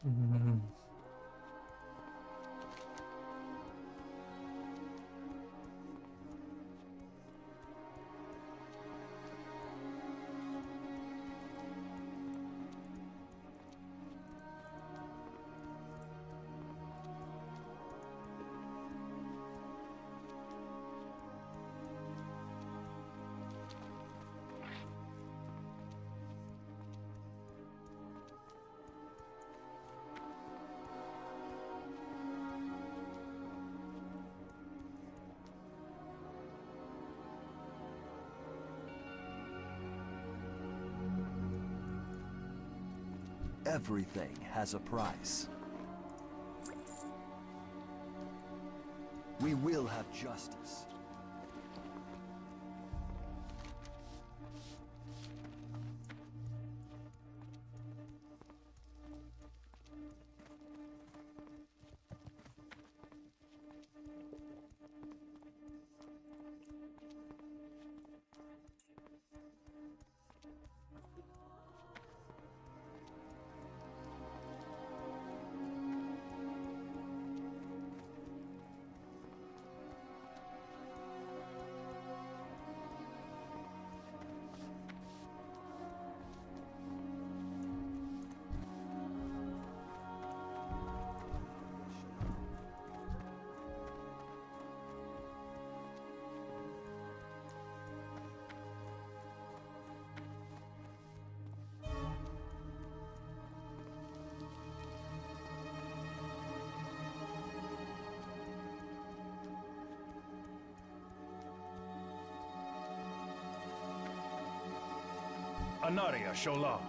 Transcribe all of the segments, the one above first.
Mm. Everything has a price. We will have justice. Anaria Shola.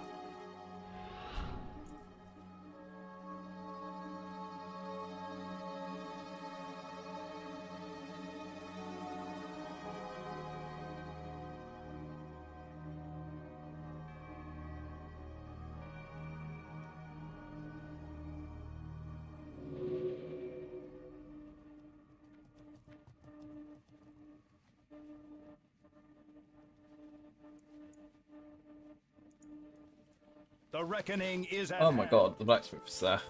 The reckoning is at Oh my hand. god, the blacksmith's there.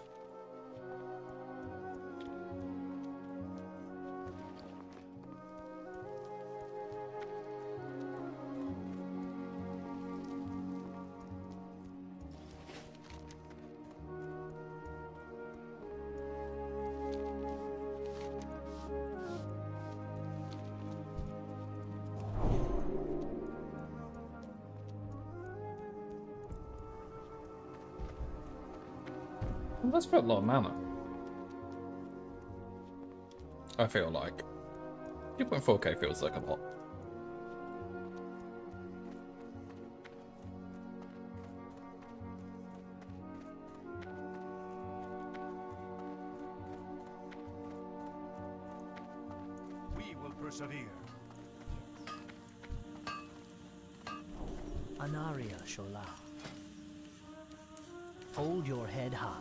Well, that's got a lot of mana. I feel like 2.4k feels like a lot. We will persevere. Anaria Shola. Hold your head high.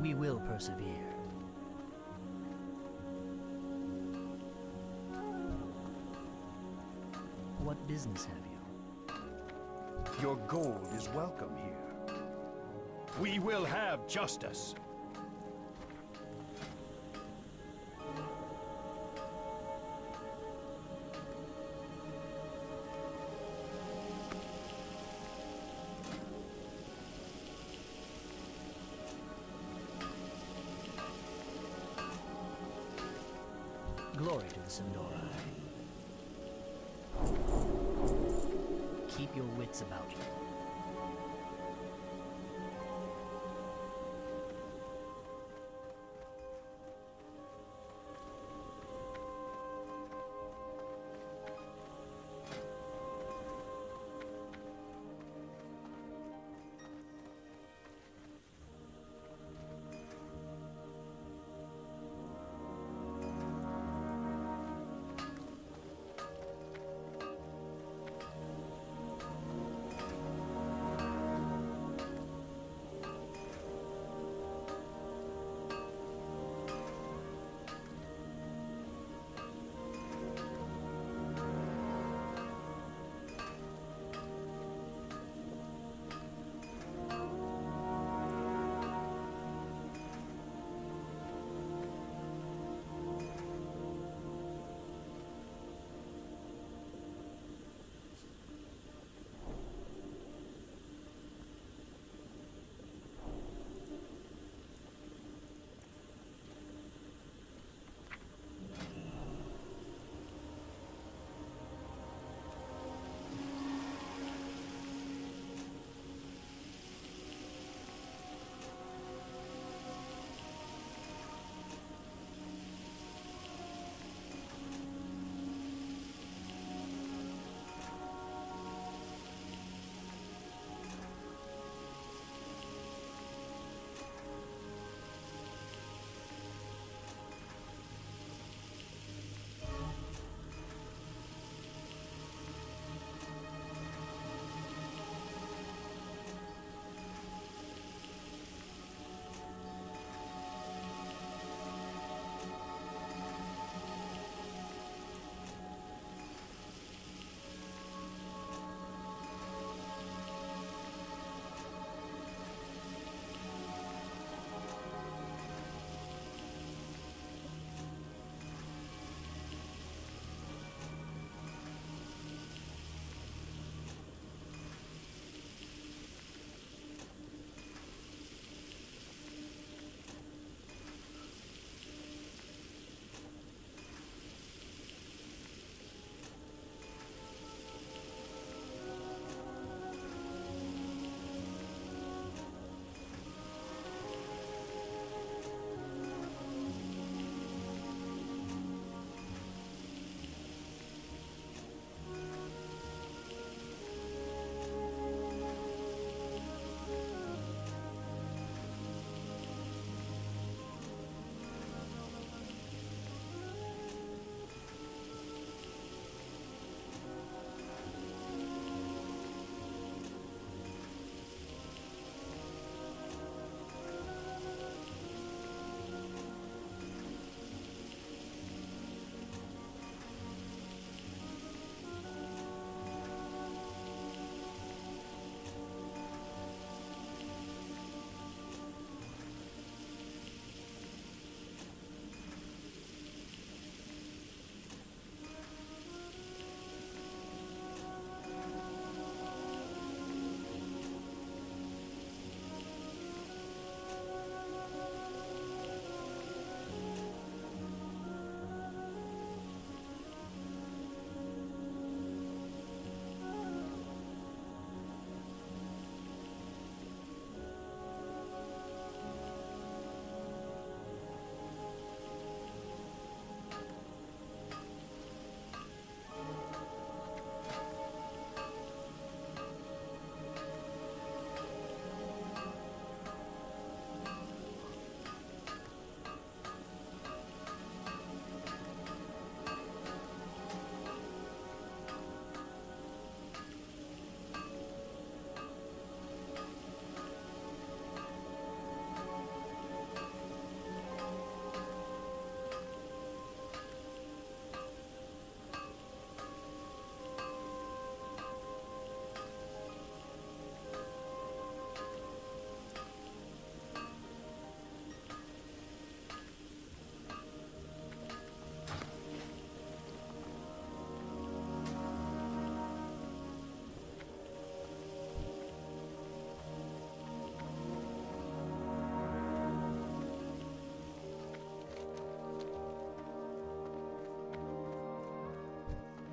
We will persevere. What business have you? Your gold is welcome here. We will have justice. Glory to the Sindora. Keep your wits about you.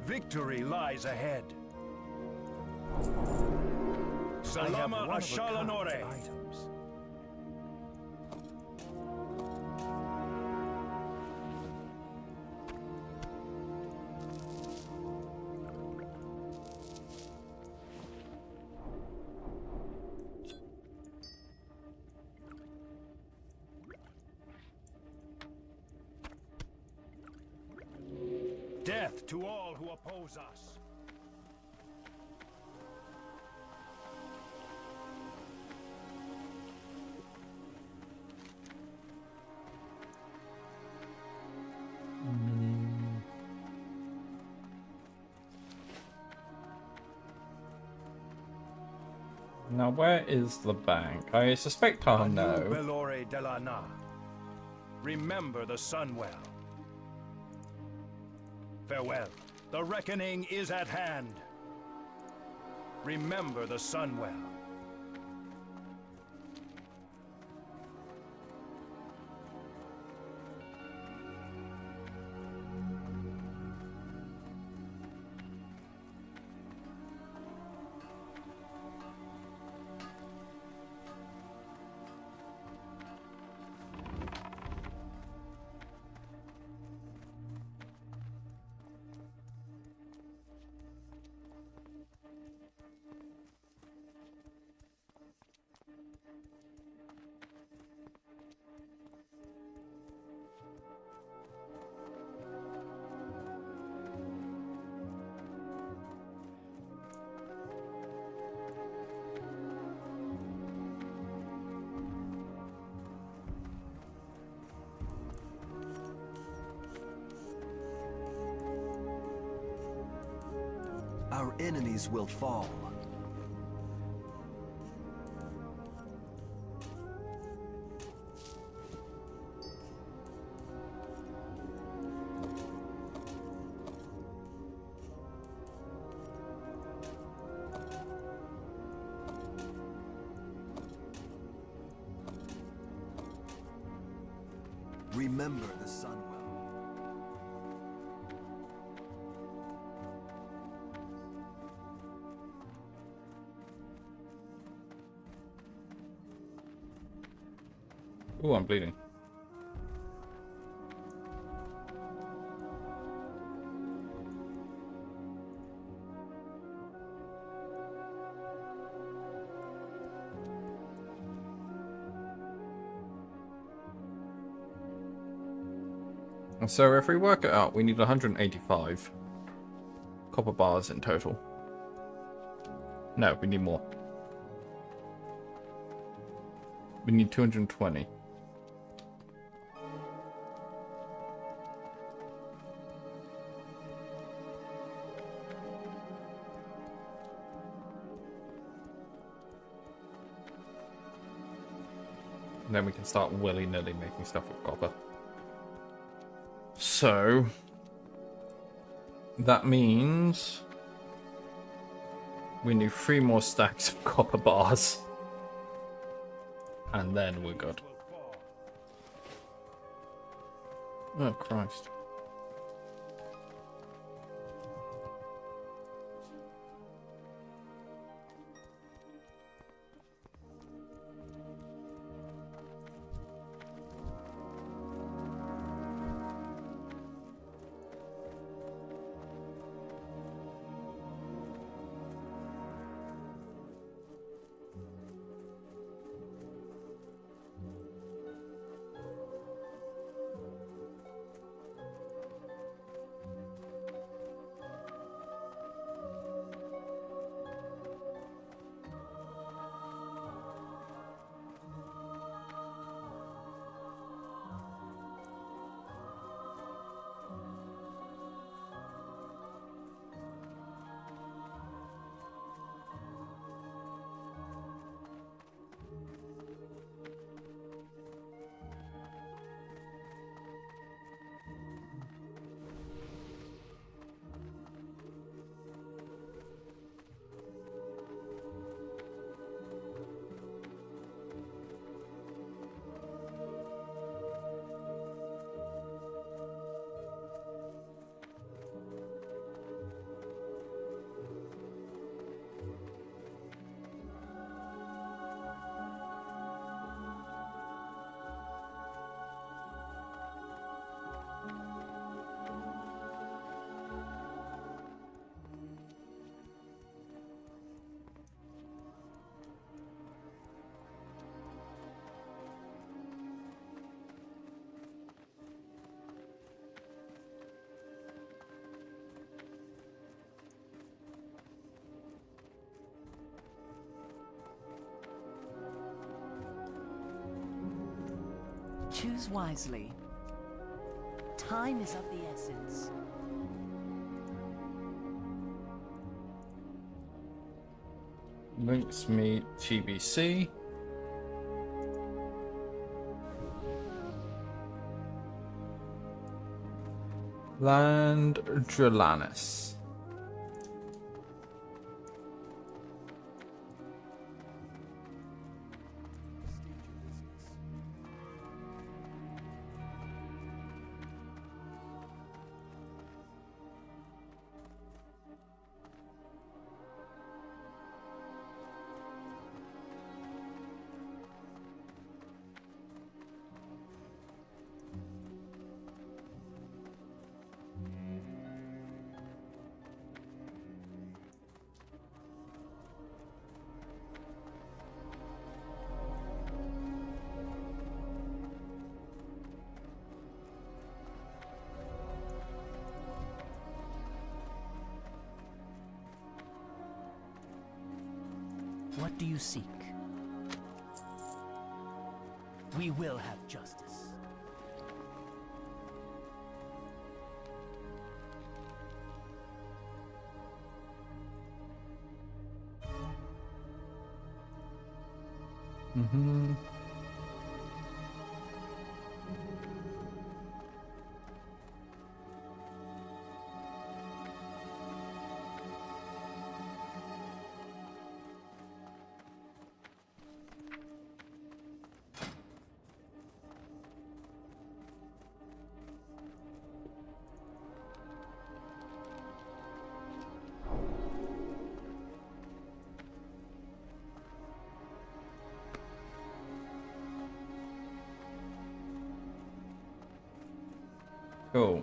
Victory lies ahead. I have Salama one-of-a-kind Ashalanore. items. Death to all who oppose us. Now, where is the bank? I suspect I'll Anu know. Belore de la Na. Remember the Sunwell. Farewell. The reckoning is at hand. Remember the Sunwell. Our enemies will fall. Remember the Sunwell. Ooh, I'm bleeding. So if we work it out, we need 185 copper bars in total. No, we need more. We need 220. And then we can start willy-nilly making stuff with copper. So that means we need 3 more stacks of copper bars. And then we're good. Oh, Christ. Choose wisely. Time is of the essence. Links me TBC. Land Drelanis. What do you seek? We will have justice. Mm-hmm. Cool.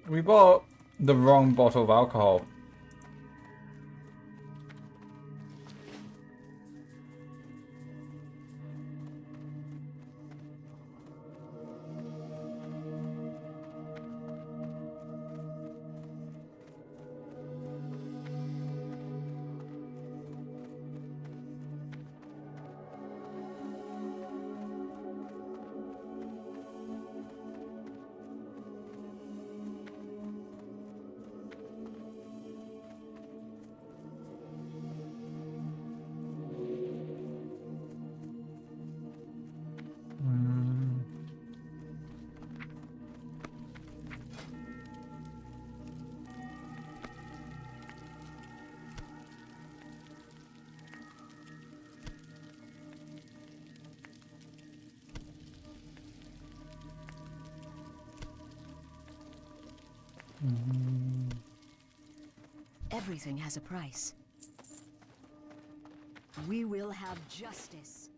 We bought the wrong bottle of alcohol. Everything has a price. We will have justice.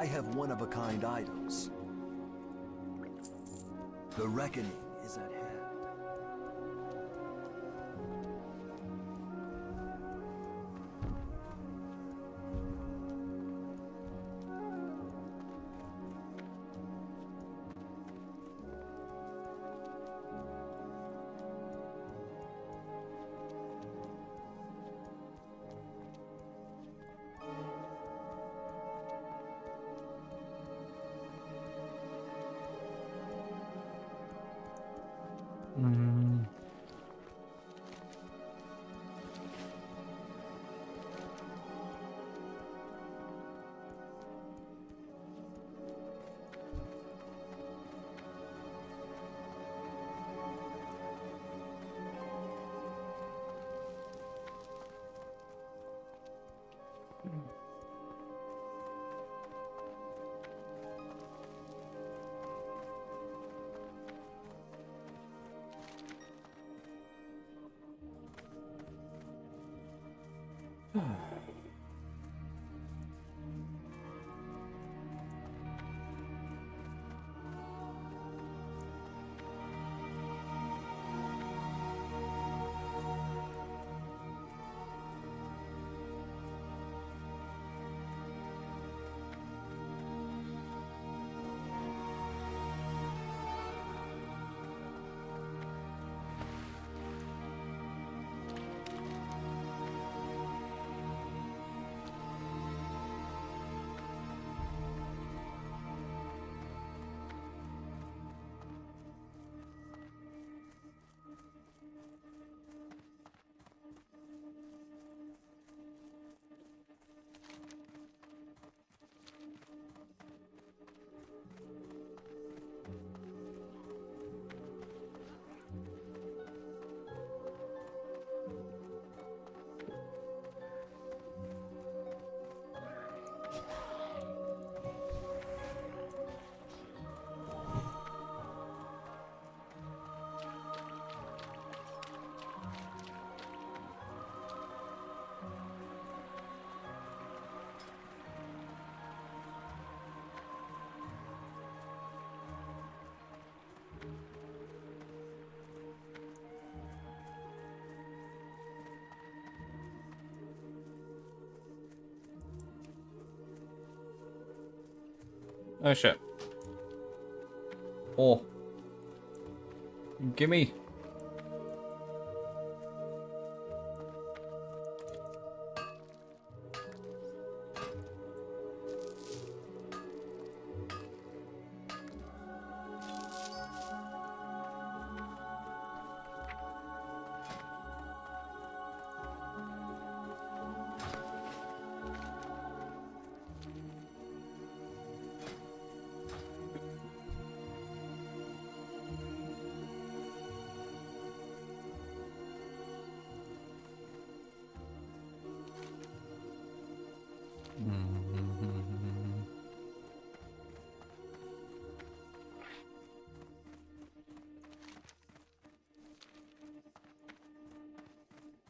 have one-of-a-kind items. The reckoning is at hand. Oh shit. Oh. Gimme.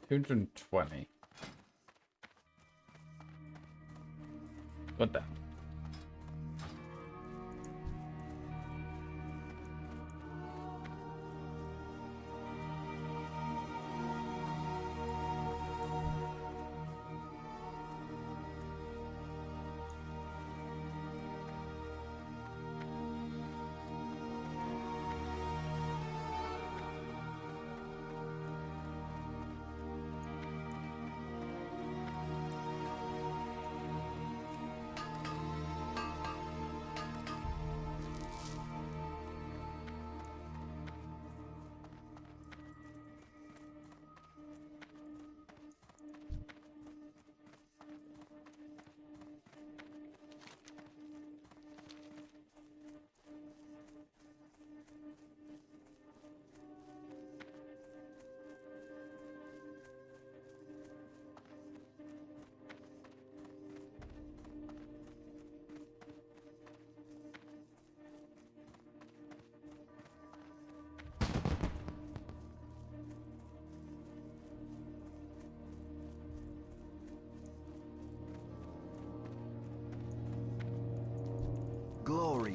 $220. What the?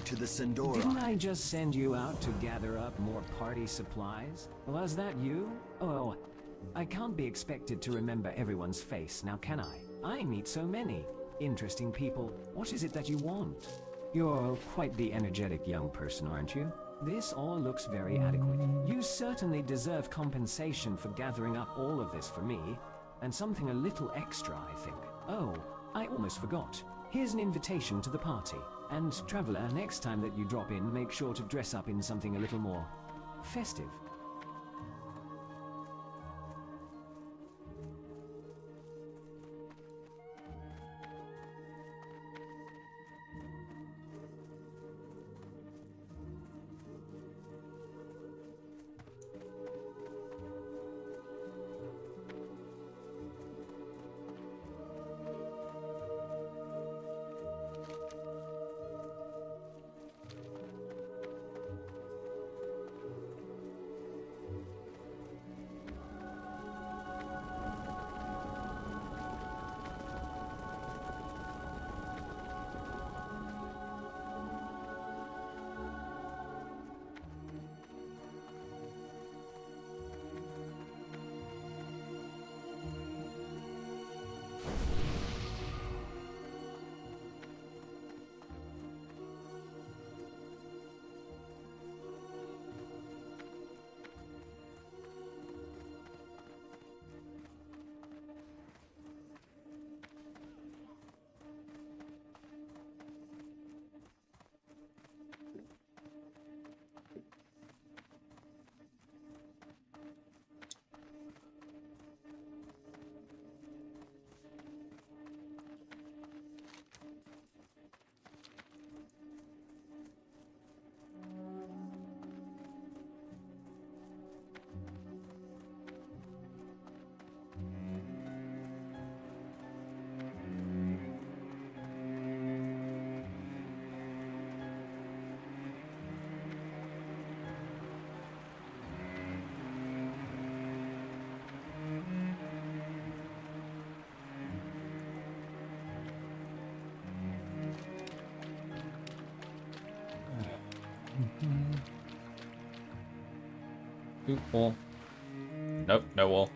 to the Sindora. Didn't I just send you out to gather up more party supplies? Was that you? Oh, I can't be expected to remember everyone's face, now can I? I meet so many interesting people. What is it that you want? You're quite the energetic young person, aren't you? This all looks very adequate. You certainly deserve compensation for gathering up all of this for me, and something a little extra, I think. Oh, I almost forgot. Here's an invitation to the party. And Traveler, next time that you drop in, make sure to dress up in something a little more festive. Ooh, wall. Nope, no wall.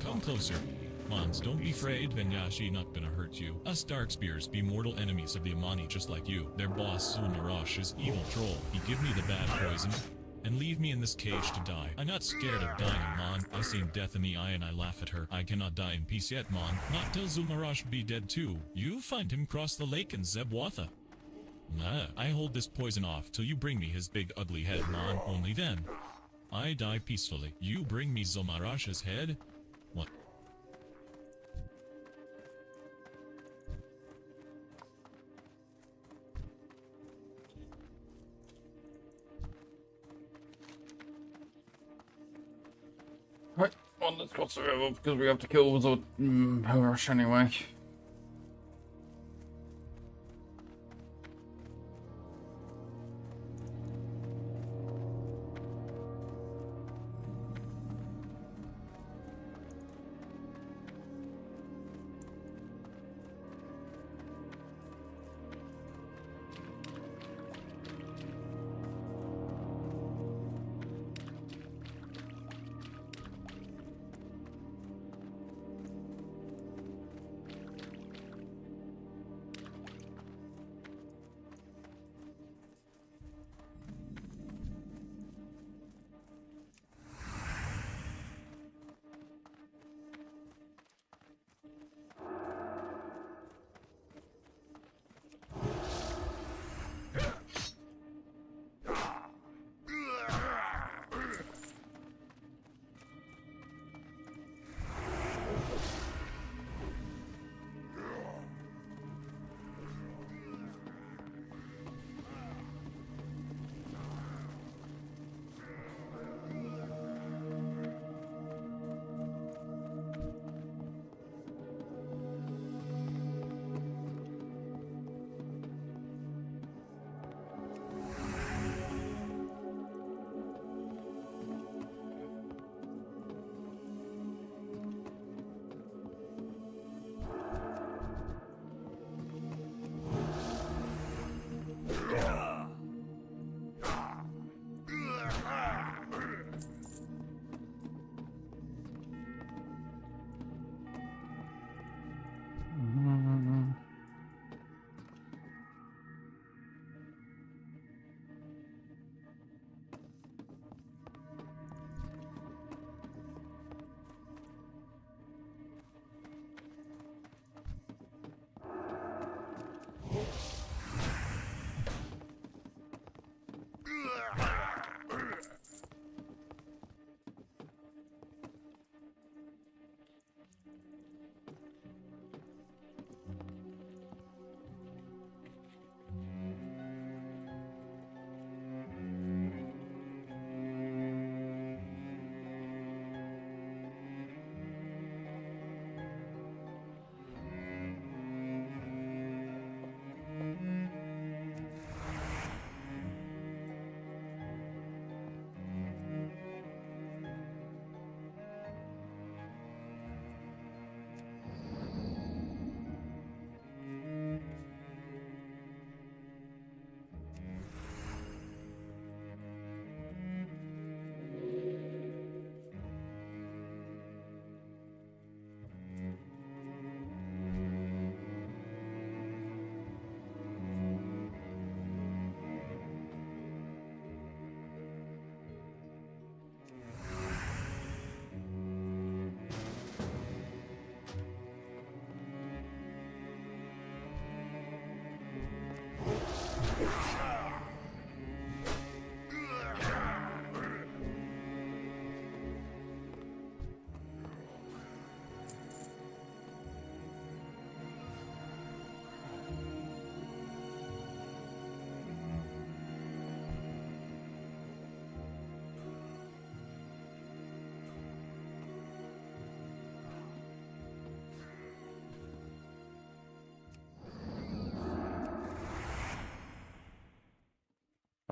Come closer. Mons, don't be afraid, Venyashi not gonna hurt you. Us Darkspears be mortal enemies of the Amani just like you. Their boss, Zul'Narash, is evil troll. He give me the bad poison. and leave me in this cage to die. I'm not scared of dying, Mon. I seen death in the eye and I laugh at her. I cannot die in peace yet, Mon. Not till Zulmarash be dead too. You find him cross the lake in Zebwatha. Nah, I hold this poison off till you bring me his big ugly head, Mon. Only then. I die peacefully. You bring me Zulmarash's head? What? Right, one that's got survival because we have to kill the Harash anyway.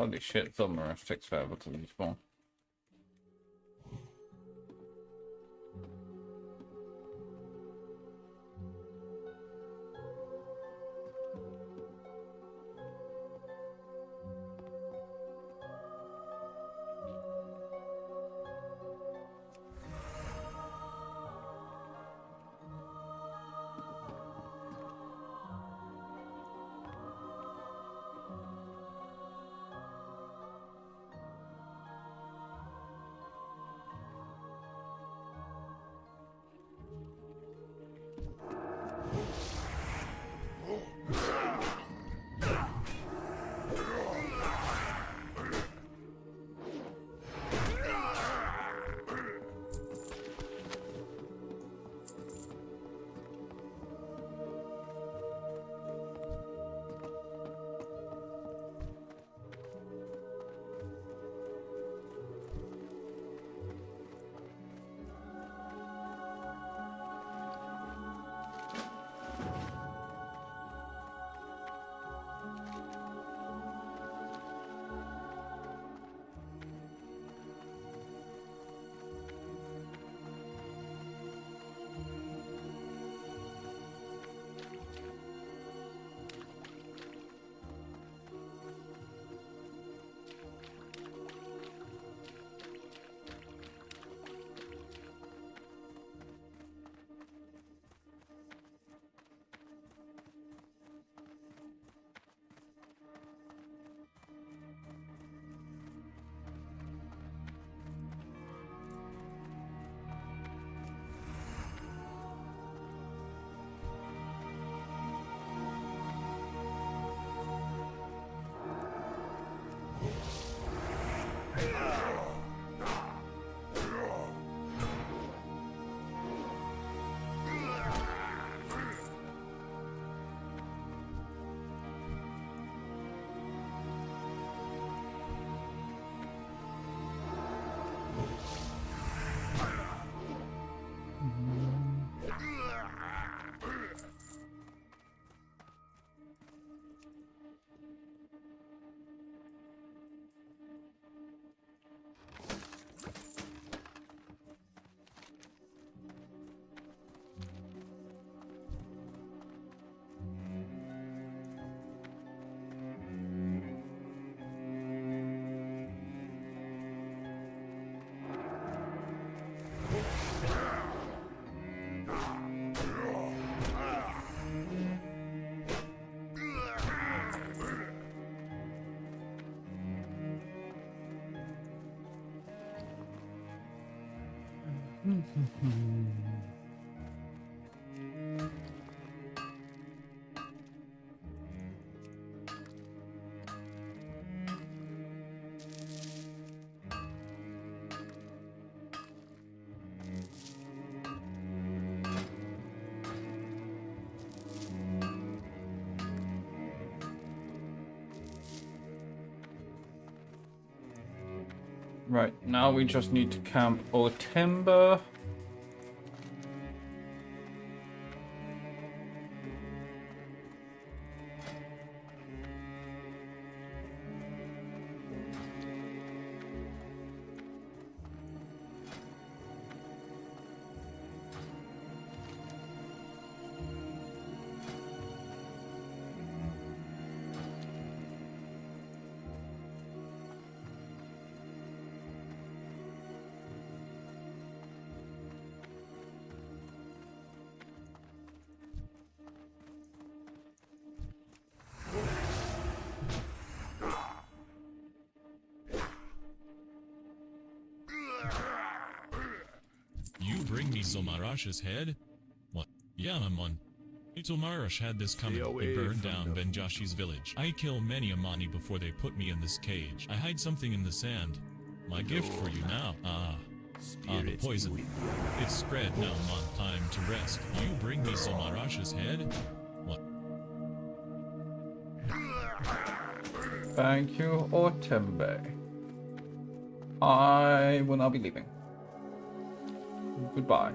Holy shit, Thumbrush takes forever to respawn. Right, now we just need to camp all timber. You bring me Zomarash's head? What? Yeah, Amon. Zomarash had this coming. He burned down Benjashi's village. I kill many Amani before they put me in this cage. I hide something in the sand. My gift for you now. The poison. It's spread now, Mon. Time to rest. You bring me Zomarash's head? What? Thank you, Otembe. I will now be leaving. Goodbye.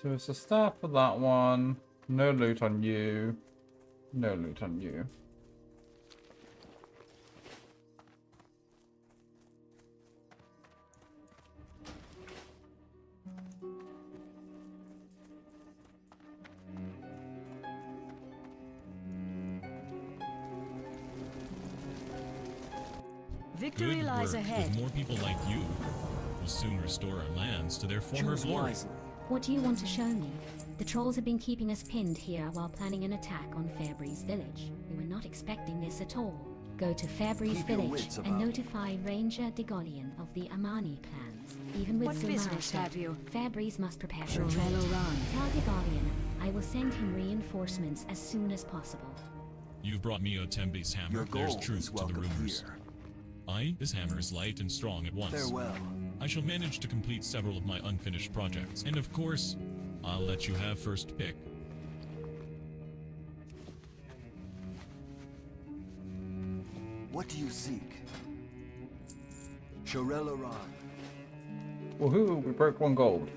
So it's a start for that one. No loot on you. No loot on you. Victory Good lies work. ahead. With more people like you, we'll soon restore our lands to their former Choose glory. wisely. What do you want to show me? The trolls have been keeping us pinned here while planning an attack on Fairbreeze village. We were not expecting this at all. Go to Fairbreeze Keep your village wits and about you. notify Ranger Degolian of the Amani plans. Even with What business Zumarasha, have you? Fairbreeze must prepare for Shorello retreat. Run. Tell Degolian I will send him reinforcements as soon as possible. You've brought me Otembe's hammer. Your There's gold truth is to the welcome rumors. here. This hammer is light and strong at once. Farewell. I shall manage to complete several of my unfinished projects. And of course, I'll let you have first pick. What do you seek? Shorel Aran. Woohoo! We broke 1 gold.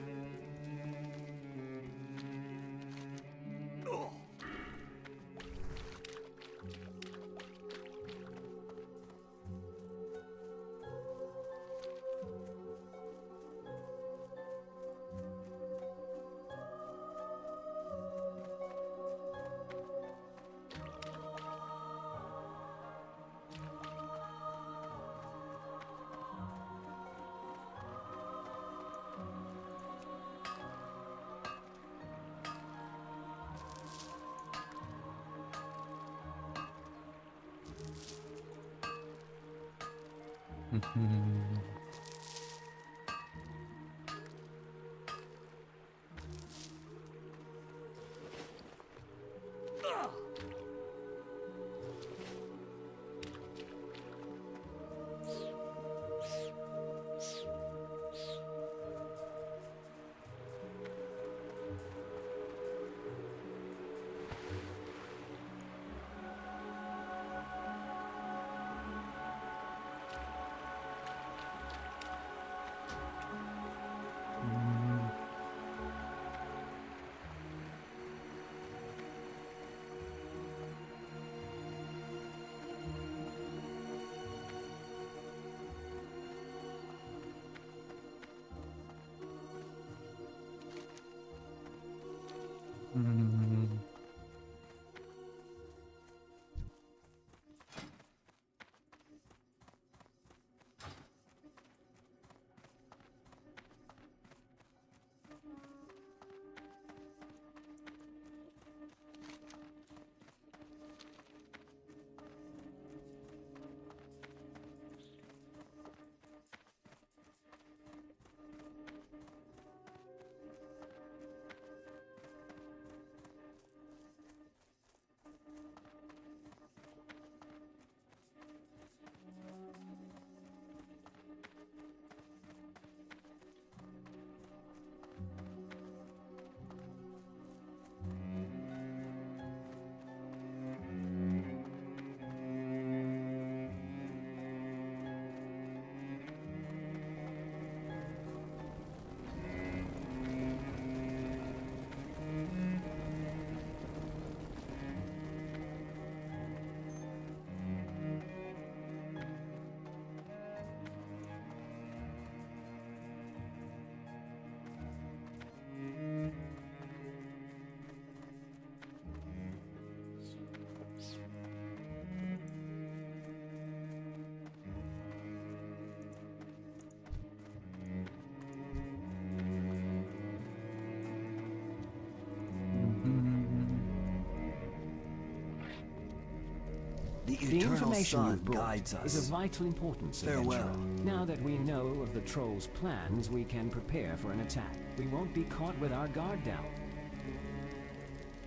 The eternal information sun you've brought guides is of us. vital importance, Farewell. adventurer. Now that we know of the trolls' plans, we can prepare for an attack. We won't be caught with our guard down.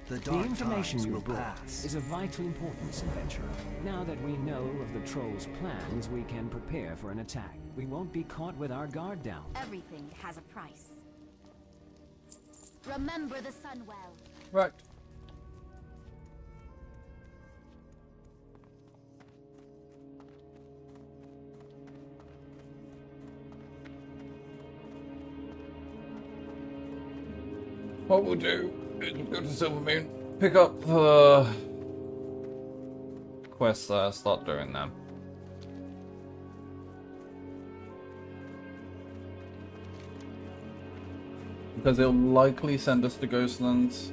The The dark information times you will brought pass. is of vital importance, adventurer. Now that we know of the trolls' plans, we can prepare for an attack. We won't be caught with our guard down. Everything has a price. Remember the sun well. Right. What we'll do is we'll go to Silvermoon, pick up the quests there, start doing them. Because it'll likely send us to Ghostlands.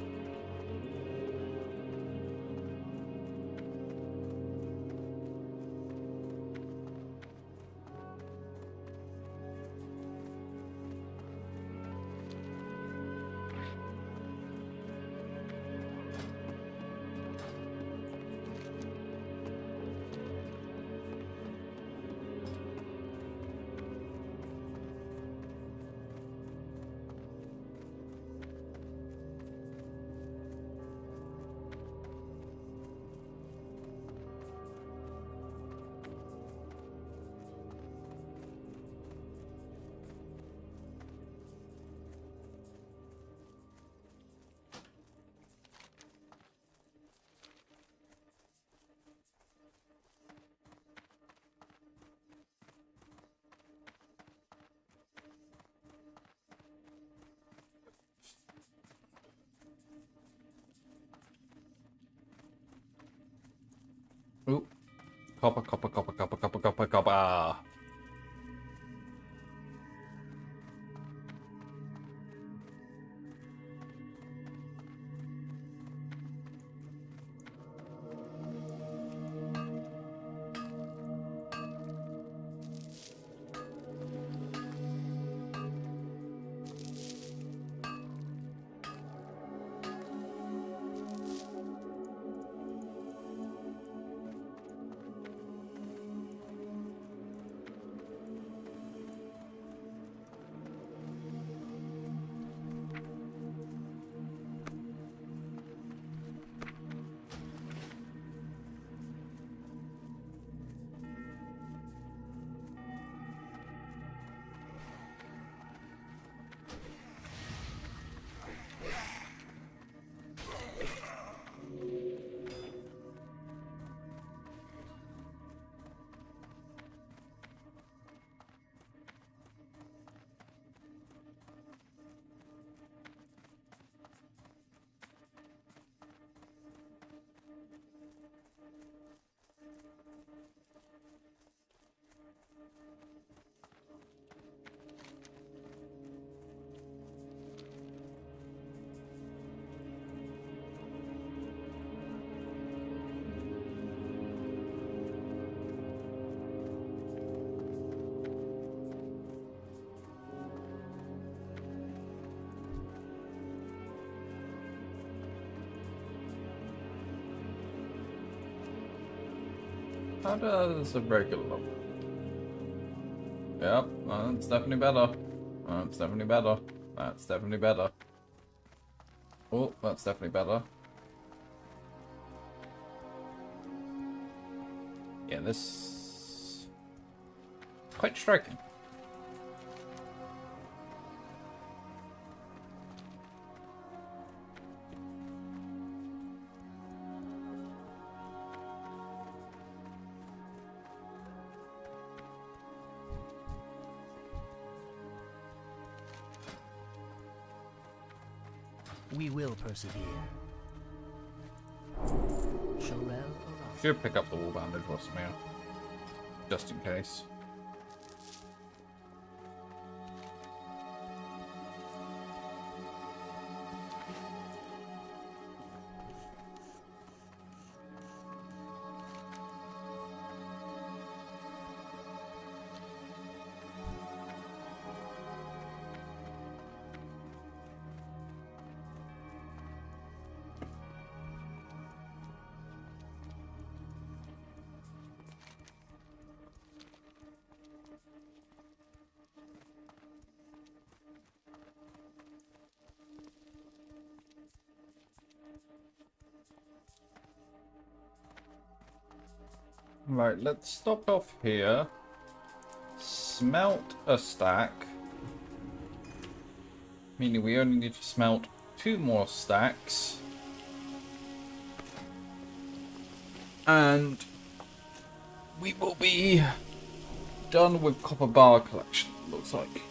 Ooh. Copper, copper, copper, copper, copper, copper, copper. How does a regular look? Yep, that's definitely better. That's definitely better. That's definitely better. Oh, that's definitely better. Yeah, this... quite striking. We will persevere. Shorel Aram. Should pick up the wall bandage once more, just in case. Right, let's stop off here. Smelt a stack. Meaning we only need to smelt 2 more stacks. And we will be done with copper bar collection, looks like.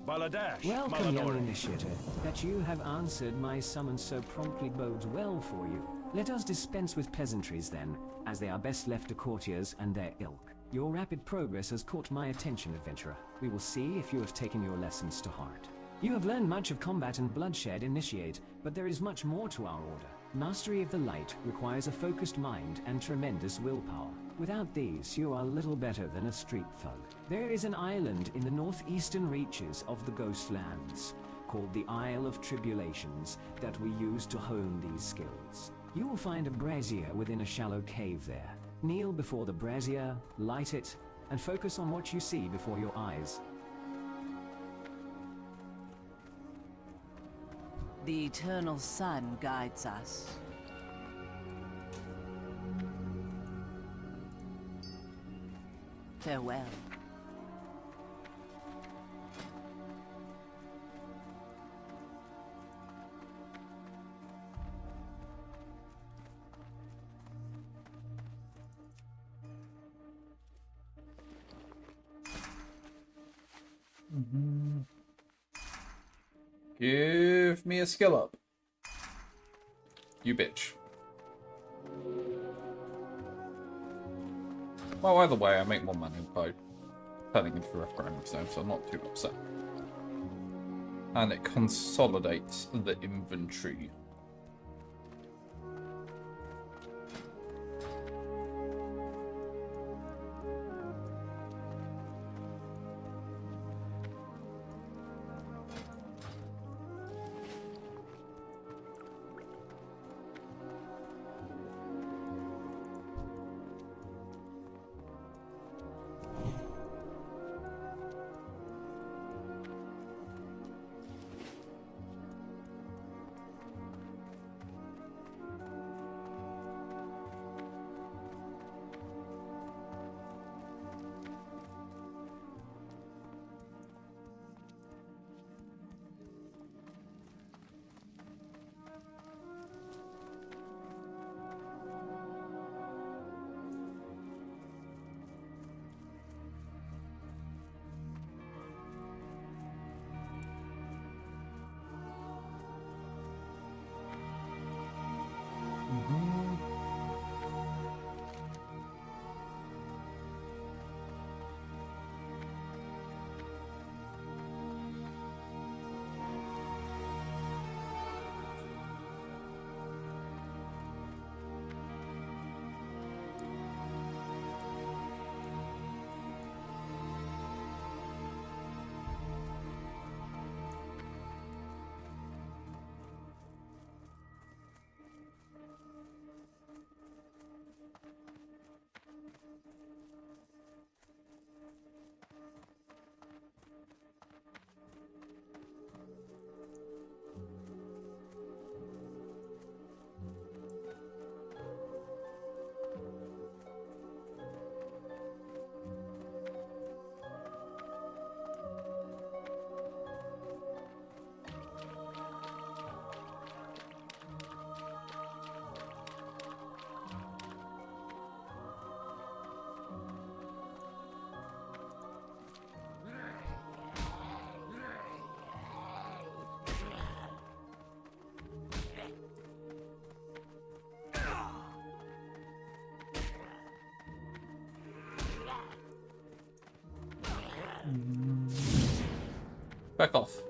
Baladash, Welcome, young Maladori. initiator. That you have answered my summons so promptly bodes well for you. Let us dispense with pleasantries then, as they are best left to courtiers and their ilk. Your rapid progress has caught my attention, adventurer. We will see if you have taken your lessons to heart. You have learned much of combat and bloodshed, initiate, but there is much more to our order. Mastery of the light requires a focused mind and tremendous willpower. Without these, you are little better than a street thug. There is an island in the northeastern reaches of the Ghostlands, called the Isle of Tribulations, that we use to hone these skills. You will find a brazier within a shallow cave there. Kneel before the brazier, light it, and focus on what you see before your eyes. The eternal sun guides us. Farewell. Give me a skill up. You bitch. Well, either way, I make more money by turning into rough grinding stone, so I'm not too upset. And it consolidates the inventory. Back off.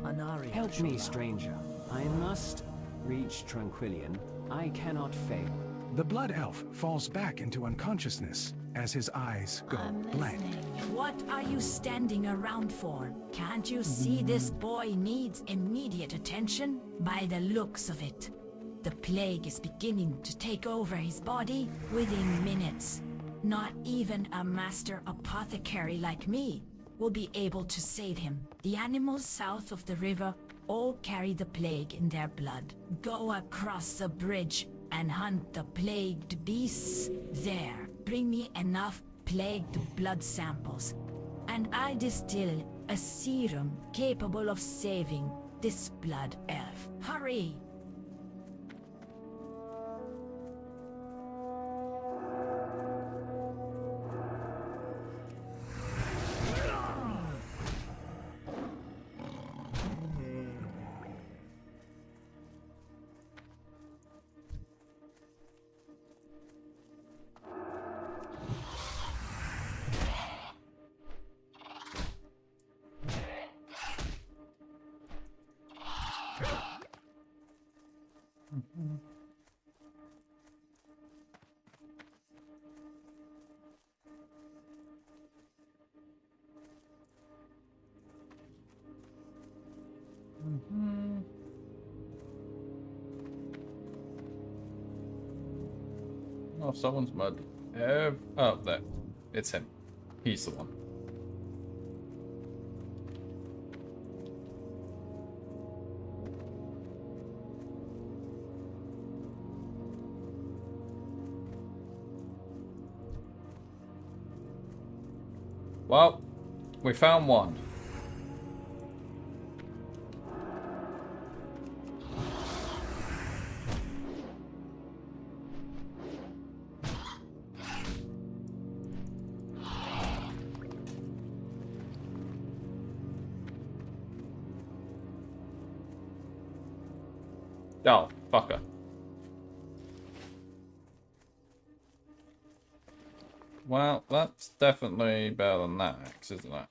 Anaria Help shall me, allow. stranger. I must reach Tranquillion. I cannot fail. The Blood Elf falls back into unconsciousness as his eyes go blank. What are you standing around for? Can't you see this boy needs immediate attention? By the looks of it, the plague is beginning to take over his body within minutes. Not even a master apothecary like me will be able to save him. The animals south of the river all carry the plague in their blood. Go across the bridge and hunt the plagued beasts there. Bring me enough plagued blood samples, and I distill a serum capable of saving this blood elf. Hurry! Oh, someone's mud. Oh, there. It's him. He's the one. Well, we found one. Oh, fucker. Well, that's definitely better than that axe, isn't it?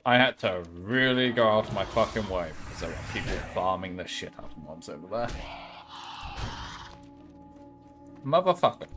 I had to really go out of my fucking way because there were people farming the shit out of mobs over there. Motherfucker.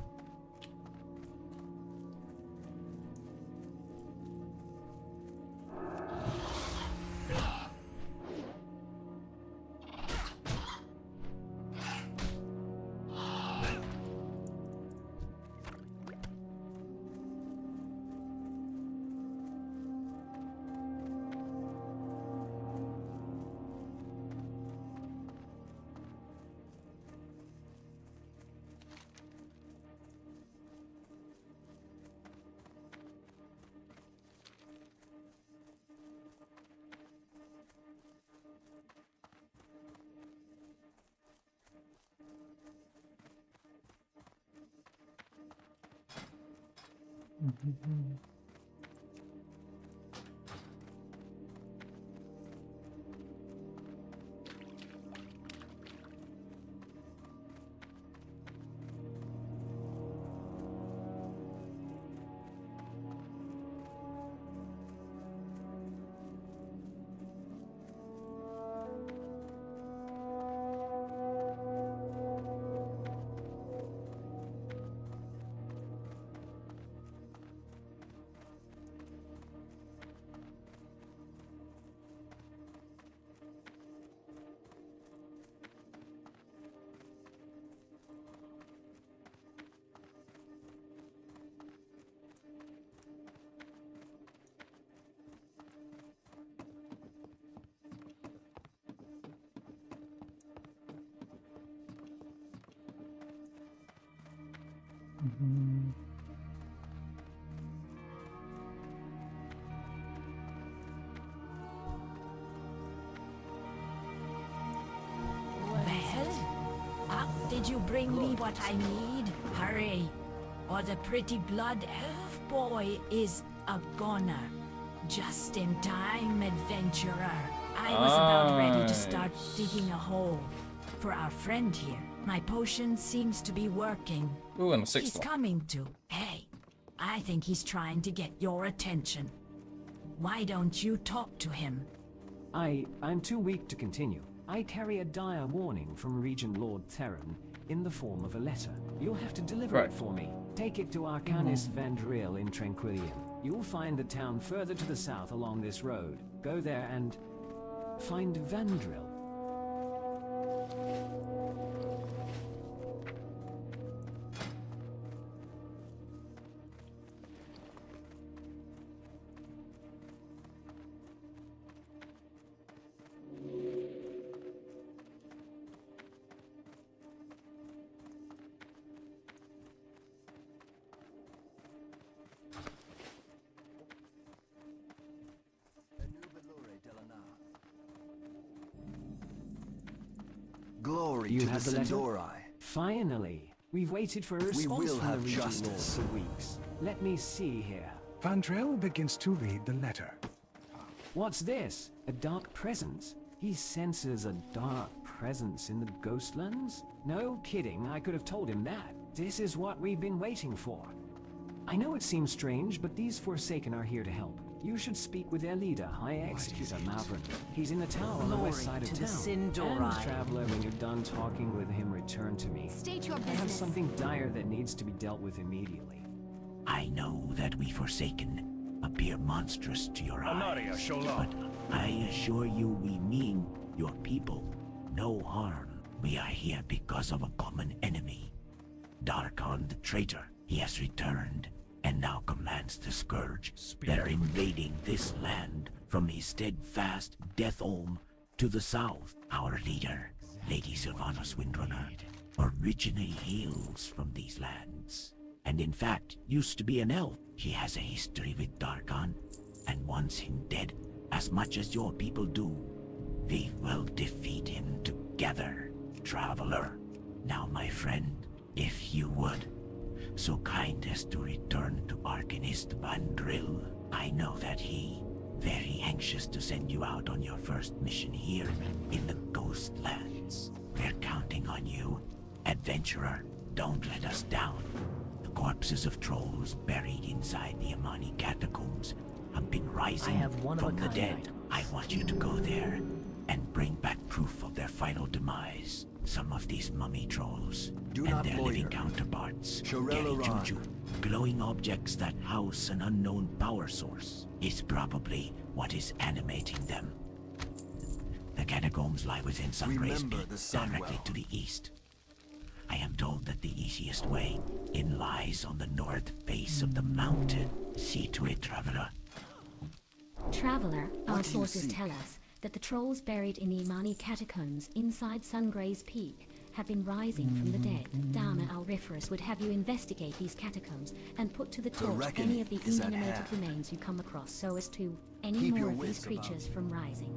Did you bring me what I need? Hurry, or the pretty blood elf boy is a goner. Just in time, adventurer. I was about ready to start digging a hole for our friend here. My potion seems to be working. Ooh, and a sixth He's one. coming to. Hey, I think he's trying to get your attention. Why don't you talk to him? I'm too weak to continue. I carry a dire warning from Regent Lord Theron in the form of a letter. You'll have to deliver it for me. Take it to Arcanis Vandril in Tranquillium. You'll find the town further to the south along this road. Go there and find Vandril. Glory You to the have the letter? Sindori. Finally! We've waited for a response will from the have Regent Lord justice. for weeks. Let me see here. Vandrel begins to read the letter. What's this? A dark presence? He senses a dark presence in the Ghostlands? No kidding, I could have told him that. This is what we've been waiting for. I know it seems strange, but these Forsaken are here to help. You should speak with their leader, High Executor Mavrin. He's in the tower on the west side of to the town. Sindori. And, Traveler, when you're done talking with him, return to me. State your I have business. something dire that needs to be dealt with immediately. I know that we Forsaken appear monstrous to your Anaria, eyes, Shola. but I assure you we mean your people no harm. We are here because of a common enemy. Darkon the traitor. He has returned and now commands the Scourge. They're invading this land from his steadfast Deathholm to the south. Our leader, Lady Sylvanas Windrunner, originally hails from these lands, and in fact used to be an elf. She has a history with Darkon and wants him dead as much as your people do. We will defeat him together, Traveler. Now, my friend, if you would, so kind as to return to Arcanist Vandril. I know that he, very anxious to send you out on your first mission here in the Ghostlands. We're counting on you, adventurer. Don't let us down. The corpses of trolls buried inside the Amani catacombs have been rising have one of from a the kind dead. item. I want you to go there and bring back proof of their final demise. Some of these mummy trolls Do and not their loiter. living counterparts Shorel carry Iran. juju, glowing objects that house an unknown power source. Is probably what is animating them. The catacombs lie within Sungray's Remember Peak, the sun directly well. to the east. I am told that the easiest way in lies on the north face of the mountain. See to it, Traveler. Traveler, our What do you sources seek? tell us that the trolls buried in the Imani catacombs inside Sungray's Peak have been rising from the dead. Dana Alriferous would have you investigate these catacombs and put to the torch reckoning any of the is at inanimated hand. remains you come across so as to any Keep more your of these wits about creatures from rising.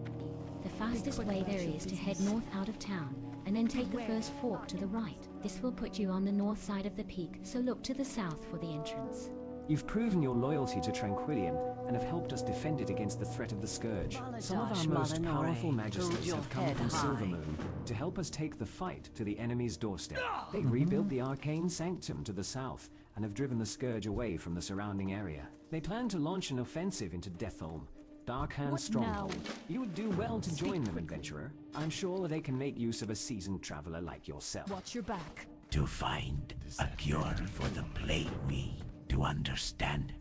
The fastest way there is to head north out of town and then take the first fork to the right. This will put you on the north side of the peak, so look to the south for the entrance. You've proven your loyalty to Tranquillium and have helped us defend it against the threat of the Scourge. Some of our Baladash most Malanore, powerful hold magistrates your have come head from high. Silvermoon to help us take the fight to the enemy's doorstep. They've rebuilt the arcane sanctum to the south and have driven the Scourge away from the surrounding area. They plan to launch an offensive into Deathholm, Darkhand's stronghold. You would do well to join them, adventurer. I'm sure they can make use of a seasoned traveler like yourself. Watch your back. To find a cure for the plague, to understand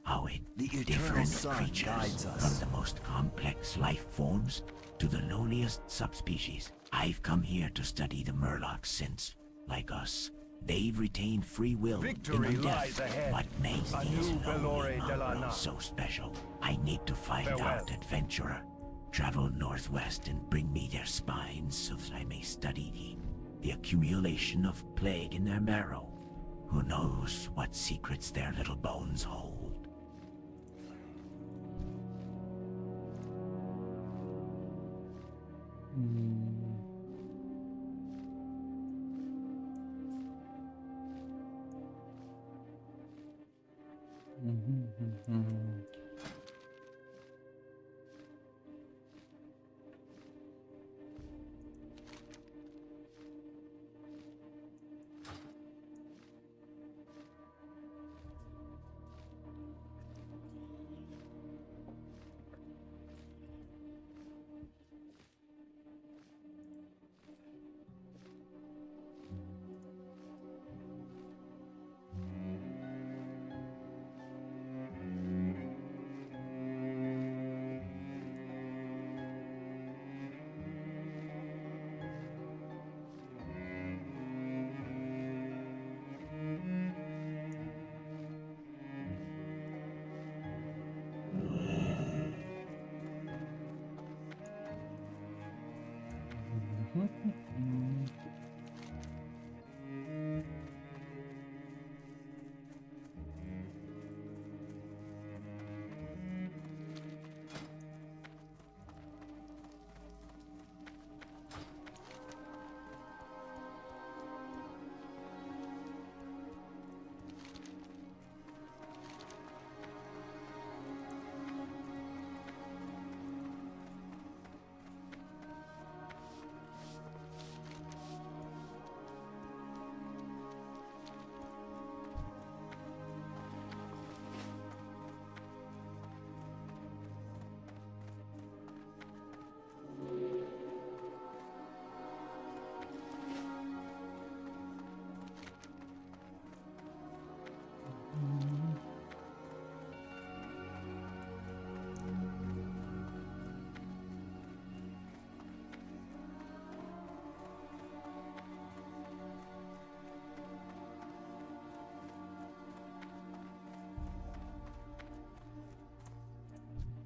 how The eternal different sun creatures, guides us. from the most complex life forms to the lowliest subspecies. I've come here to study the Murlocs since, like us, they've retained free will Victory in the lies death. ahead. What makes A these new lonely Velore de la mongrels Na. so special? I need to find Farewell. out, adventurer. Travel northwest and bring me their spines so that I may study the accumulation of plague in their marrow. Who knows what secrets their little bones hold?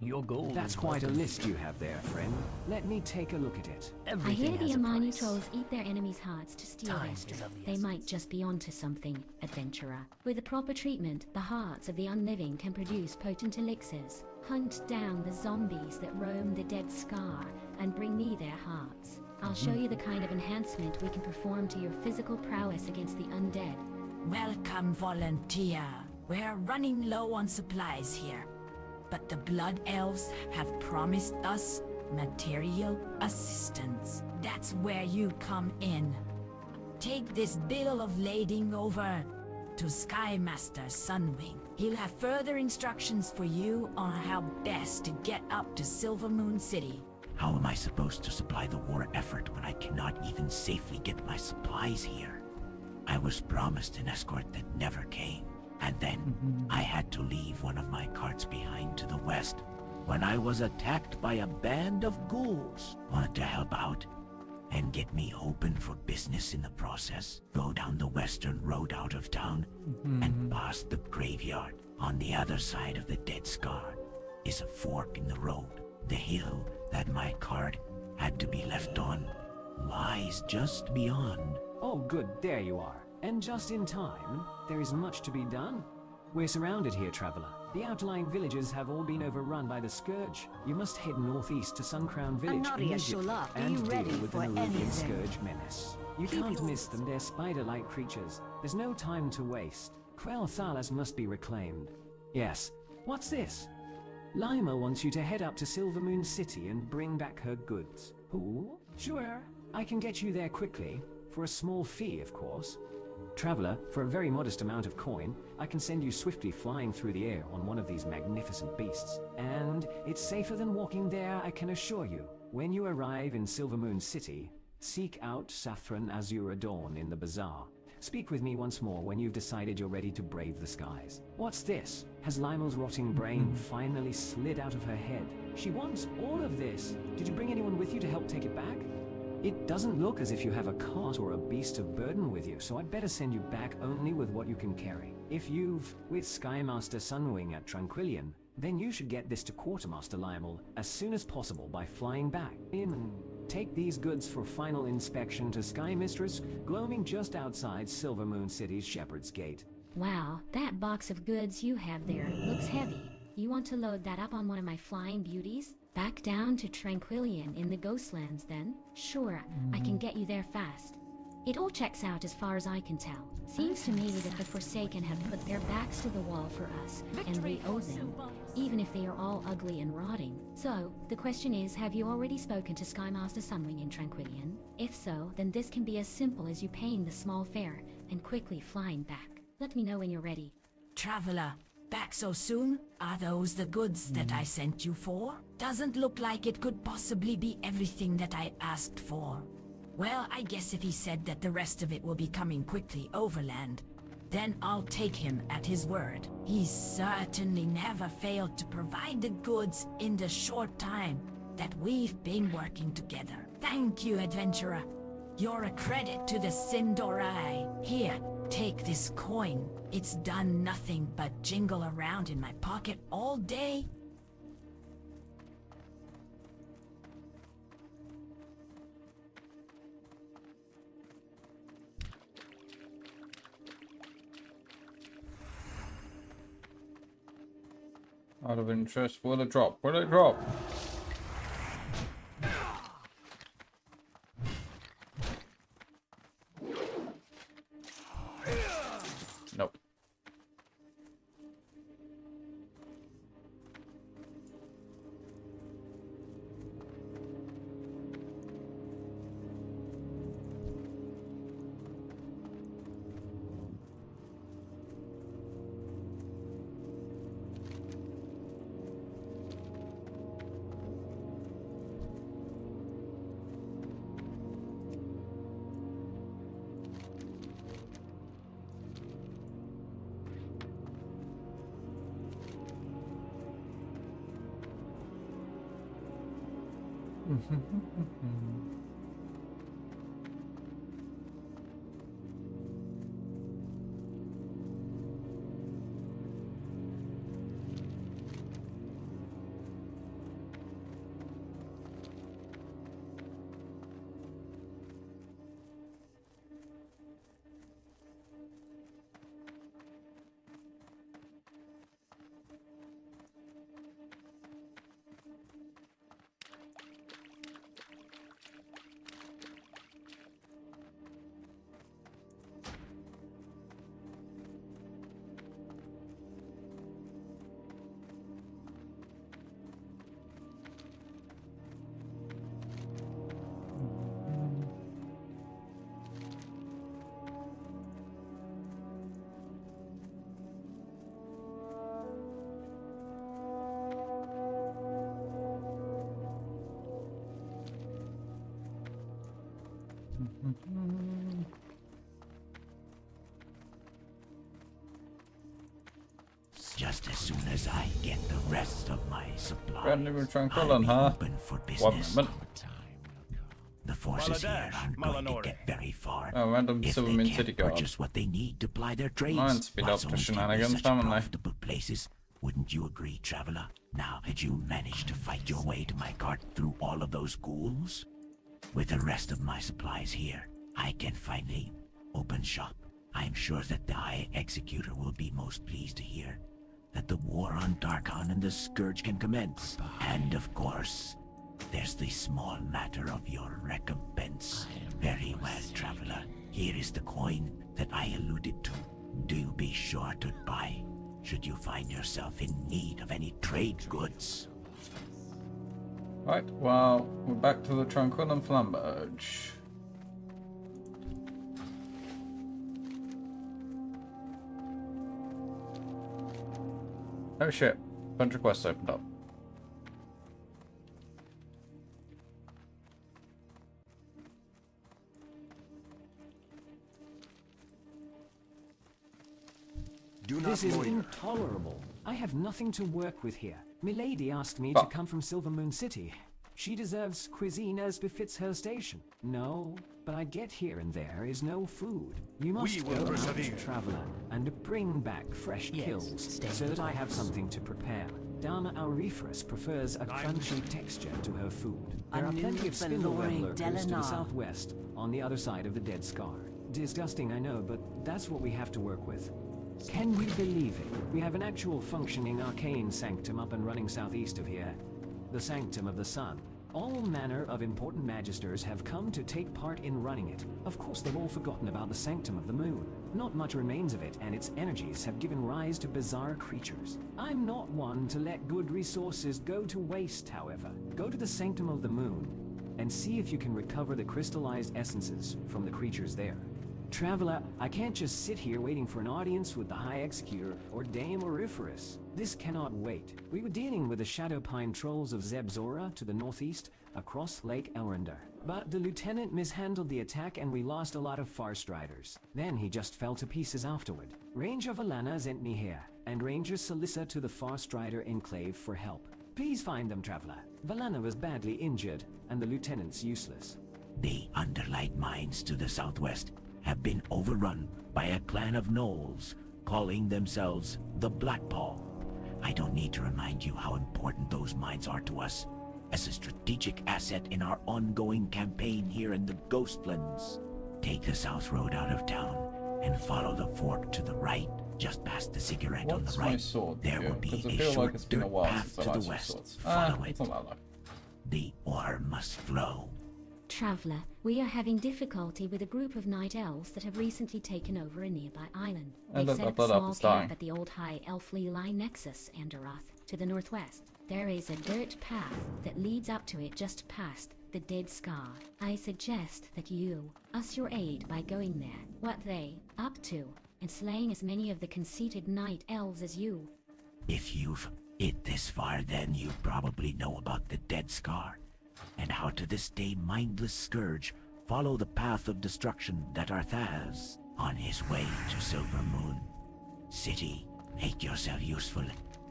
Your gold That's is quite a welcome. list you have there, friend. Let me take a look at it. I Everything hear the has a Amani price. trolls eat their enemies' hearts to steal Time their is strength. of the They essence. might just be onto something, adventurer. With the proper treatment, the hearts of the unliving can produce potent elixirs. Hunt down the zombies that roam the dead scar and bring me their hearts. I'll show you the kind of enhancement we can perform to your physical prowess against the undead. Welcome, volunteer. We're running low on supplies here, but the Blood Elves have promised us material assistance. That's where you come in. Take this bill of lading over to Skymaster Sunwing. He'll have further instructions for you on how best to get up to Silvermoon City. How am I supposed to supply the war effort when I cannot even safely get my supplies here? I was promised an escort that never came, and then I had to leave one of my carts behind to the west when I was attacked by a band of ghouls. Wanted to help out and get me open for business in the process. Go down the western road out of town and past the graveyard. On the other side of the Dead Scar is a fork in the road. The hill that my cart had to be left on lies just beyond. Oh, good, there you are. And just in time. There is much to be done. We're surrounded here, traveler. The outlying villages have all been overrun by the Scourge. You must head northeast to Suncrown Village Anaria immediately Shula, be and ready deal with for the Nerubian anything. Scourge menace. You can't miss them, they're spider-like creatures. There's no time to waste. Quell Thalas must be reclaimed. Yes, what's this? Lima wants you to head up to Silvermoon City and bring back her goods. Who? Sure, I can get you there quickly. For a small fee, of course. Traveler, for a very modest amount of coin, I can send you swiftly flying through the air on one of these magnificent beasts. And it's safer than walking there, I can assure you. When you arrive in Silvermoon City, seek out Saffron Azura Dawn in the bazaar. Speak with me once more when you've decided you're ready to brave the skies. What's this? Has Limel's rotting brain finally slid out of her head? She wants all of this. Did you bring anyone with you to help take it back? It doesn't look as if you have a cart or a beast of burden with you, so I'd better send you back only with what you can carry. If you've with Skymaster Sunwing at Tranquillion, then you should get this to Quartermaster Lymel as soon as possible by flying back in and take these goods for final inspection to Sky Mistress, gloaming just outside Silvermoon City's Shepherd's Gate. Wow, that box of goods you have there looks heavy. You want to load that up on one of my flying beauties? Back down to Tranquillion in the Ghostlands then? Sure, I can get you there fast. It all checks out as far as I can tell. Seems to me that the Forsaken have put their backs to the wall for us, and we owe them, even if they are all ugly and rotting. So, the question is, have you already spoken to Skymaster Sunwing in Tranquillion? If so, then this can be as simple as you paying the small fare and quickly flying back. Let me know when you're ready. Traveler, back so soon? Are those the goods that I sent you for? Doesn't look like it could possibly be everything that I asked for. Well, I guess if he said that the rest of it will be coming quickly overland, then I'll take him at his word. He's certainly never failed to provide the goods in the short time that we've been working together. Thank you, adventurer. You're a credit to the Sindorai. Here, take this coin. It's done nothing but jingle around in my pocket all day. Out of interest, will it drop? Will it drop? Nope. Just as soon as I get the rest of my supplies, Random tranquil, I'll be huh? open for One business. moment. The forces here Baladash, aren't going to Malanore. get very far Oh, random if they Silvermoon can't City Guard. purchase what they need to ply their trades. Mine's been while up to zones can be shenanigans, such haven't they? profitable places. Wouldn't you agree, traveler? Now that you managed to fight your way to my cart through all of those ghouls, with the rest of my supplies here, I can finally open shop. I'm sure that the High Executor will be most pleased to hear that the war on Darkon and the Scourge can commence. And of course, there's the small matter of your recompense. Very well, traveler. Here is the coin that I alluded to. Do be sure to buy, should you find yourself in need of any trade goods. Right, well, we're back to the Tranquil and Flamberge. Oh shit, bunch of quests opened up. Do not This is loiter. intolerable. I have nothing to work with here. Milady asked me Oh. to come from Silvermoon City. She deserves cuisine as befits her station. No, but I get here and there is no food. You must will go persevere. out, traveler, and bring back fresh Yes, kills stay so that I close. have something to prepare. Dama Aurifrus prefers a crunchy texture to her food. There are plenty of spindleweb Valori lurkers to the Delanar. southwest, on the other side of the Dead Scar. Disgusting, I know, but that's what we have to work with. Can you believe it? We have an actual functioning arcane sanctum up and running southeast of here. The Sanctum of the Sun. All manner of important magisters have come to take part in running it. Of course, they've all forgotten about the Sanctum of the Moon. Not much remains of it, and its energies have given rise to bizarre creatures. I'm not one to let good resources go to waste, however. Go to the Sanctum of the Moon and see if you can recover the crystallized essences from the creatures there. Traveler, I can't just sit here waiting for an audience with the High Executor or Dame Auriferous. This cannot wait. We were dealing with the Shadowpine trolls of Zebzora to the northeast, across Lake Elrondar. But the lieutenant mishandled the attack and we lost a lot of Farstriders. Then he just fell to pieces afterward. Ranger Valana sent me here, and Ranger Salissa to the Farstrider Enclave for help. Please find them, Traveler. Valana was badly injured, and the lieutenant's useless. The Underlight mines to the southwest have been overrun by a clan of gnolls calling themselves the Blackpaw. I don't need to remind you how important those mines are to us as a strategic asset in our ongoing campaign here in the Ghostlands. Take the south road out of town and follow the fork to the right, just past the cigarette on What's the my right. sword? There will be Because I a feel short like it's been a dirt while path since I to the last used west. swords. Follow it. It's not that though. The ore must flow. Traveler, we are having difficulty with a group of night elves that have recently taken over a nearby island. And They've the set up a blood up small is dying. camp at the old high elfly line nexus, Andoroth, to the northwest. There is a dirt path that leads up to it just past the Dead Scar. I suggest that you us your aid by going there. What they up to, and slaying as many of the conceited night elves as you. If you've hit this far, then you probably know about the Dead Scar, and how to this day mindless Scourge follow the path of destruction that Arthaz on his way to Silver Moon City. Make yourself useful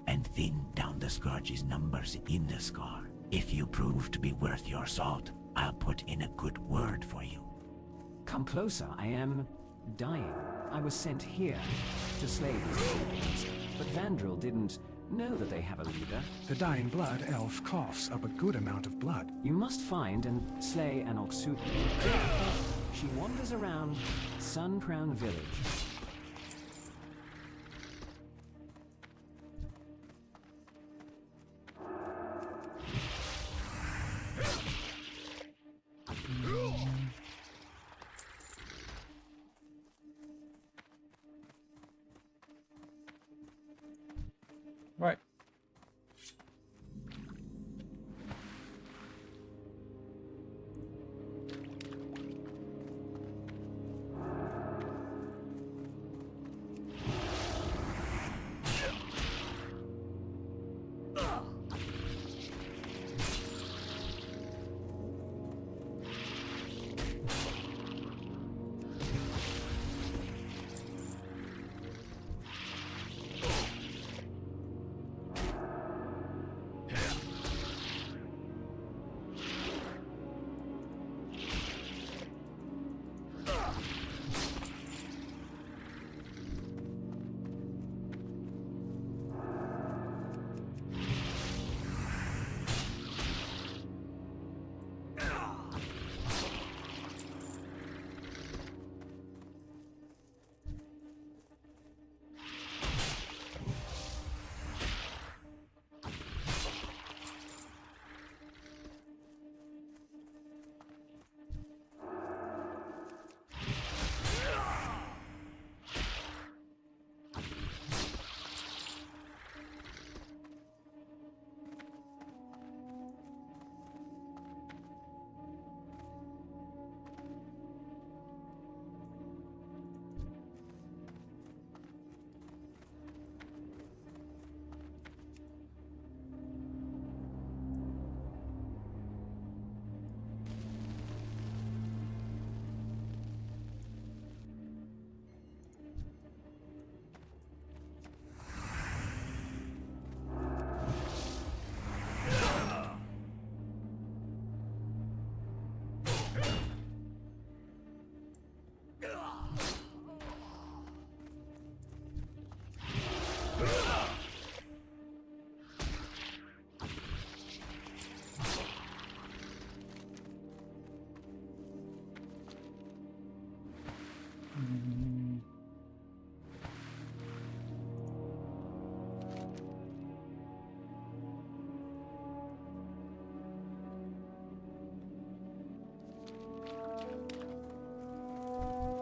and thin down the Scourge's numbers in the Scar. If you prove to be worth your salt, I'll put in a good word for you. Come closer, I am dying. I was sent here to slay these goblins, but Vandril didn't know that they have a leader. The dying blood elf coughs up a good amount of blood. You must find and slay an Oxuti. She wanders around Sun Crown Village. Right.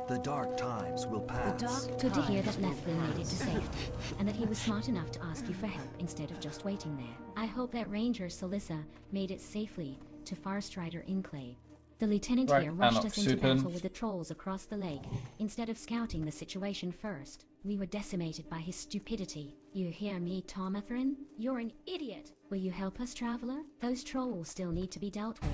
The dark times will pass. Good to hear that Lethwin made it to safety, and that he was smart enough to ask you for help instead of just waiting there. I hope that Ranger Salissa made it safely to Farstrider Enclave. The lieutenant here rushed us into battle with the trolls across the lake, instead of scouting the situation first. We were decimated by his stupidity. You hear me, Tomathrin? You're an idiot! Will you help us, Traveler? Those trolls still need to be dealt with.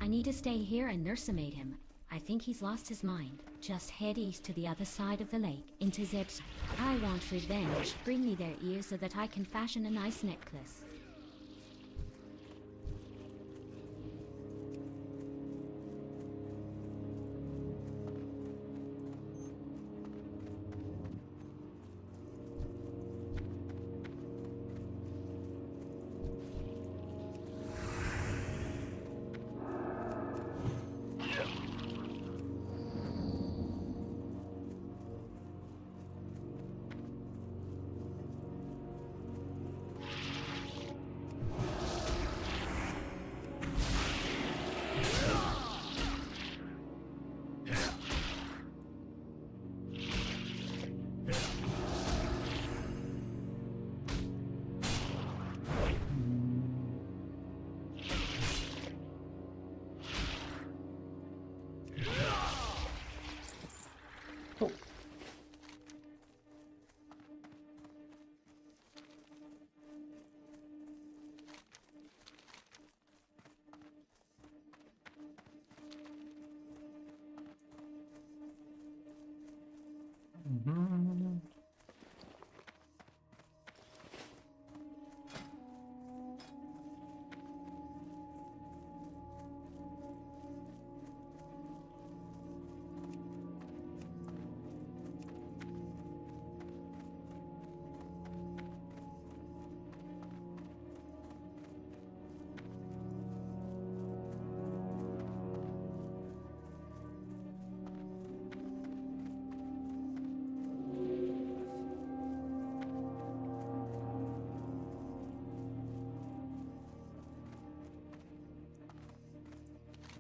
I need to stay here and nursemate him. I think he's lost his mind. Just head east to the other side of the lake, into Zeb's. I want revenge. Bring me their ears so that I can fashion a nice necklace.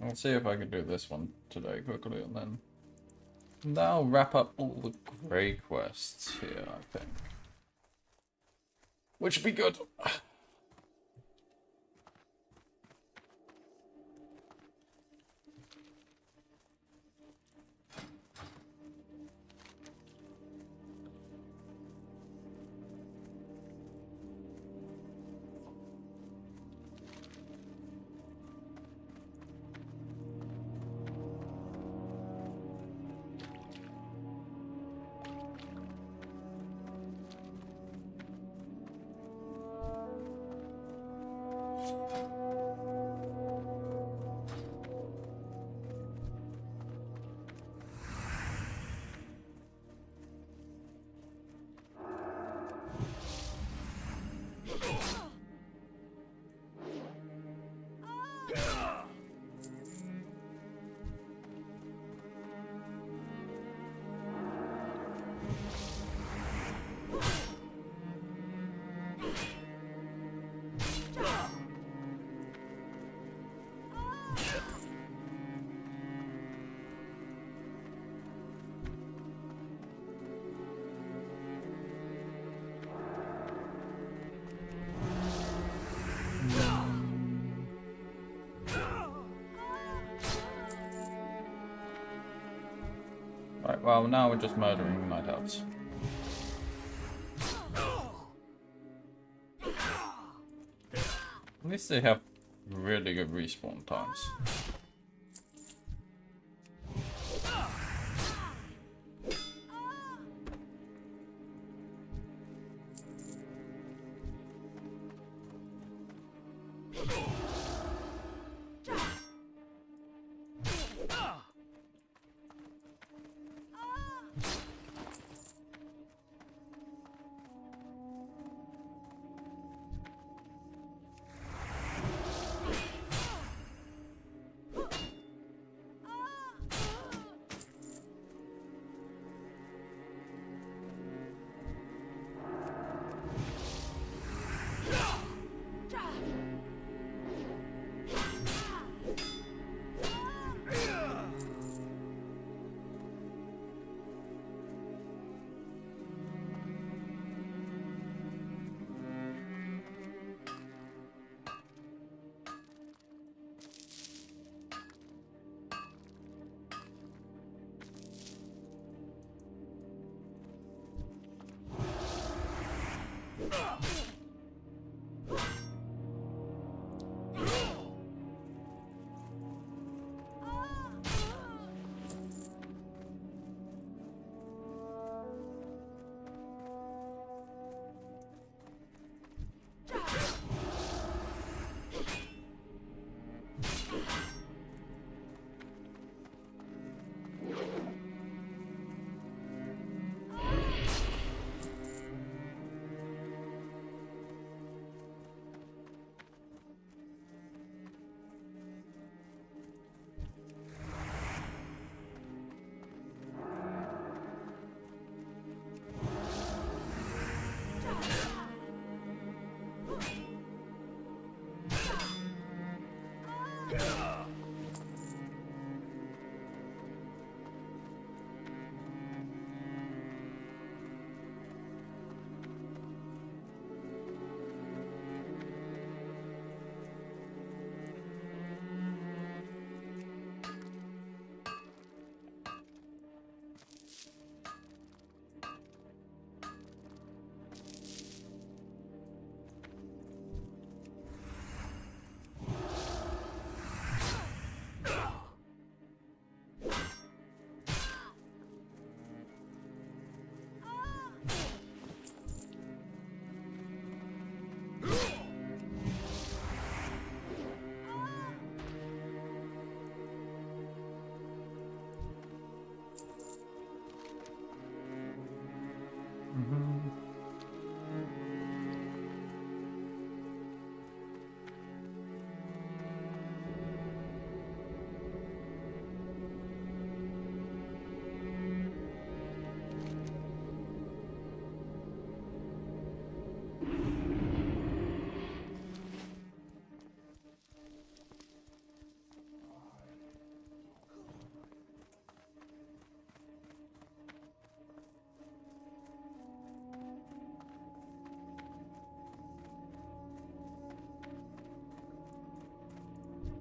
I'll see if I can do this one today quickly, and then that'll wrap up all the grey quests here, I think. Which would be good. Right, well, now we're just murdering night elves. At least they have really good respawn times.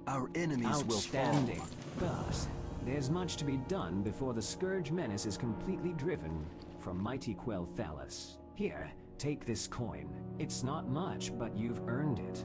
Our enemies will fall. Outstanding. But there's much to be done before the Scourge menace is completely driven from mighty Quell Thalas. Here, take this coin. It's not much, but you've earned it.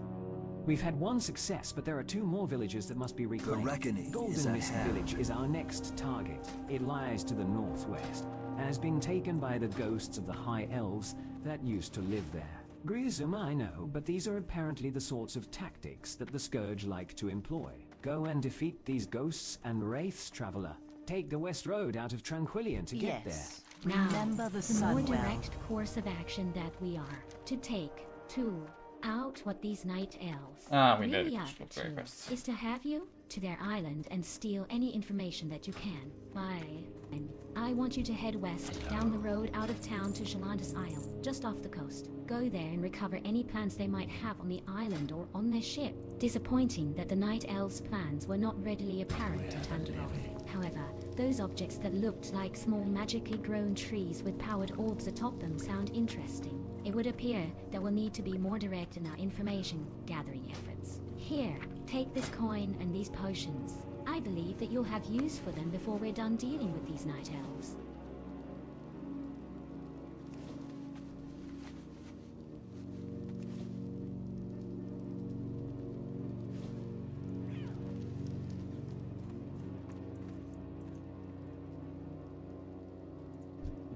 We've had one success, but there are 2 more villages that must be reclaimed. The reckoning is Golden Mist ahead. Village is our next target. It lies to the northwest, and has been taken by the ghosts of the High Elves that used to live there. Gruesome, I know, but these are apparently the sorts of tactics that the Scourge like to employ. Go and defeat these ghosts and wraiths, traveler. Take the west road out of Tranquillian to get there. Now, Remember the more sun well. direct course of action that we are to take to out what these night elves we know really the are crystal to therapist. is to have you to their island and steal any information that you can. I want you to head west down the road out of town to Shalanda's Isle, just off the coast. Go there and recover any plans they might have on the island or on their ship. Disappointing that the Night Elves' plans were not readily apparent to Tandarov. However, those objects that looked like small magically grown trees with powered orbs atop them sound interesting. It would appear that we'll need to be more direct in our information gathering efforts. Here, take this coin and these potions. I believe that you'll have use for them before we're done dealing with these Night Elves.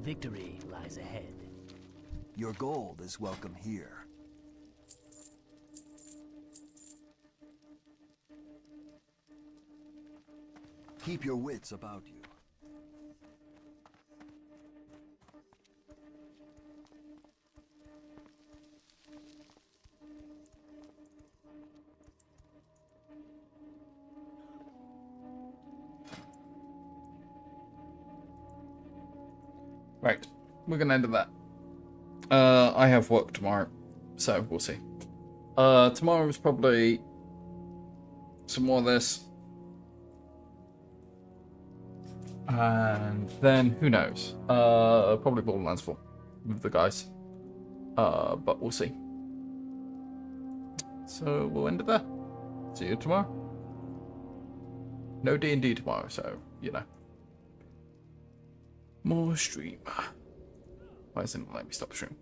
Victory lies ahead. Your gold is welcome here. Keep your wits about you. Right, we're gonna end at that. I have work tomorrow, so we'll see. Tomorrow is probably some more of this. And then, who knows? Probably Borderlands 4 with the guys. But we'll see. So, we'll end it there. See you tomorrow. No D&D tomorrow, so, you know. More stream. Why isn't it letting me stop the stream?